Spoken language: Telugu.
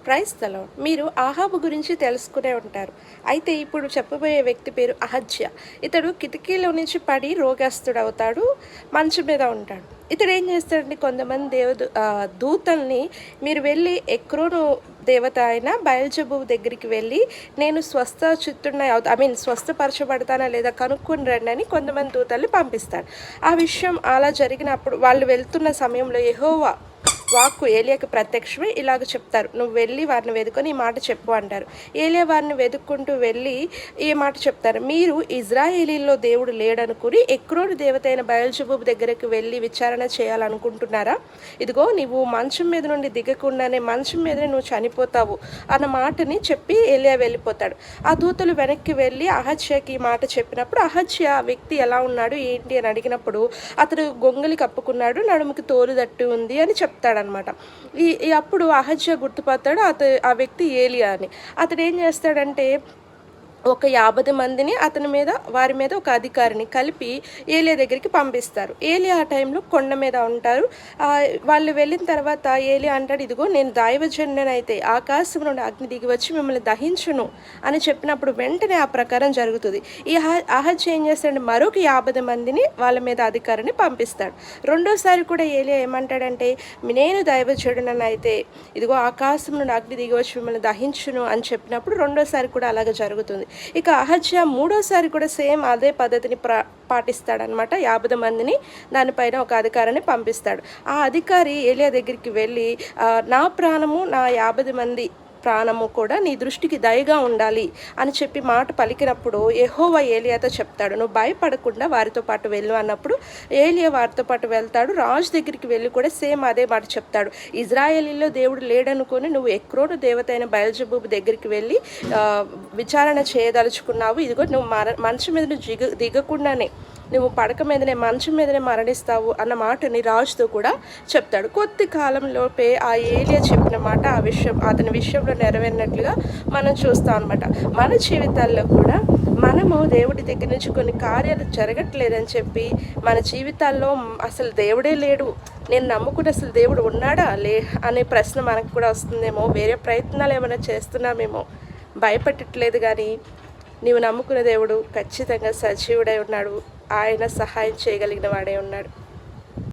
Praise the lord. మీరు ఆహాబు గురించి తెలుసుకునే ఉంటారు. అయితే ఇప్పుడు చెప్పబోయే వ్యక్తి పేరు అహజ్యా. ఇతడు కిటికీలో నుంచి పడి రోగస్తుడవుతాడు. మంచం మీద ఉంటాడు. ఇతడు ఏం చేస్తాడంటే కొంతమంది దూతల్ని మీరు వెళ్ళి ఎక్రోను దేవత అయిన బయల్జెబూబు దగ్గరికి వెళ్ళి నేను స్వస్థపరచబడతానా లేదా కనుక్కొని రండి అని కొంతమంది దూతల్ని పంపిస్తాడు. ఆ విషయం అలా జరిగినప్పుడు వాళ్ళు వెళ్తున్న సమయంలో యెహోవా వాక్కు ఏలియాకి ప్రత్యక్షమే ఇలాగ చెప్తారు, నువ్వు వెళ్ళి వారిని వెతుకొని ఈ మాట చెప్పు అంటారు. ఏలియా వారిని వెతుక్కుంటూ వెళ్ళి ఈ మాట చెప్తారు, మీరు ఇజ్రాయేలీల్లో దేవుడు లేడనుకుని ఎక్రోను దేవత అయిన బయల్జెబూబు దగ్గరికి వెళ్ళి విచారణ చేయాలనుకుంటున్నారా? ఇదిగో నీవు మంచం మీద నుండి దిగకుండానే మంచం మీదనే నువ్వు చనిపోతావు అన్న మాటని చెప్పి ఏలియా వెళ్ళిపోతాడు. ఆ దూతలు వెనక్కి వెళ్ళి అహజ్యాకి ఈ మాట చెప్పినప్పుడు అహజ్యా ఆ వ్యక్తి ఎలా ఉన్నాడు ఏంటి అని అడిగినప్పుడు అతడు గొంగలి కప్పుకున్నాడు, నడుముకి తోలు దట్టి ఉంది అని చెప్తాడు అనమాట. అప్పుడు అహజ్యా గుర్తుపడతాడు ఆ వ్యక్తి ఏలియా అని. అతడు ఏం చేస్తాడంటే ఒక 50 మందిని వారి మీద ఒక అధికారిని కలిపి ఏలియా దగ్గరికి పంపిస్తారు. ఏలియా ఆ టైంలో కొండ మీద ఉంటారు. వాళ్ళు వెళ్ళిన తర్వాత ఏలియా అంటాడు, ఇదిగో నేను దైవజనుడనైతే ఆకాశం నుండి అగ్ని దిగి వచ్చి మిమ్మల్ని దహించును అని చెప్పినప్పుడు వెంటనే ఆ ప్రకారం జరుగుతుంది. ఈ అహజ్యా ఏం చేస్తాడంటే మరొక 50 మందిని వాళ్ళ మీద అధికారిని పంపిస్తాడు. రెండోసారి కూడా ఏలియా ఏమంటాడంటే నేను దైవజనుడనైతే ఇదిగో ఆకాశం నుండి అగ్ని దిగి వచ్చి మిమ్మల్ని దహించును అని చెప్పినప్పుడు రెండోసారి కూడా అలాగే జరుగుతుంది. ఇక అహజ్యా మూడోసారి కూడా సేమ్ అదే పద్ధతిని పాటిస్తాడనమాట. 50 మందిని దానిపైన ఒక అధికారిని పంపిస్తాడు. ఆ అధికారి ఏలియా దగ్గరికి వెళ్ళి నా ప్రాణము నా 50 మంది ప్రాణము కూడా నీ దృష్టికి దయగా ఉండాలి అని చెప్పి మాట పలికినప్పుడు యెహోవా ఏలియాతో చెప్తాడు, నువ్వు భయపడకుండా వారితో పాటు వెళ్ళు అన్నప్పుడు ఏలియా వారితో పాటు వెళ్తాడు. రాజు దగ్గరికి వెళ్ళి కూడా సేమ్ అదే మాట చెప్తాడు, ఇజ్రాయేలీలో దేవుడు లేడనుకొని నువ్వు ఎక్రోను దేవత అయిన బయల్జెబూబు దగ్గరికి వెళ్ళి విచారణ చేయదలుచుకున్నావు. ఇదిగో నువ్వు మంచం మీద దిగకుండానే నువ్వు పడక మీదనే మంచం మీదనే మరణిస్తావు అన్న మాటని రాజుతో కూడా చెప్తాడు. కొద్ది కాలంలోపే ఆ ఏలియా చెప్పిన మాట అతని విషయంలో నెరవేరినట్లుగా మనం చూస్తాం అనమాట. మన జీవితాల్లో కూడా మనము దేవుడి దగ్గర నుంచి కొన్ని కార్యాలు జరగట్లేదని చెప్పి మన జీవితాల్లో అసలు దేవుడే లేడు, నేను నమ్ముకుని అసలు దేవుడు ఉన్నాడా అనే ప్రశ్న మనకు కూడా వస్తుందేమో, వేరే ప్రయత్నాలు ఏమైనా చేస్తున్నామేమో, భయపడట్లేదు. కానీ నీవు నమ్ముకున్న దేవుడు ఖచ్చితంగా సజీవుడై ఉన్నాడు. ఆయన సహాయం చేయగలిగిన వాడే ఉన్నాడు.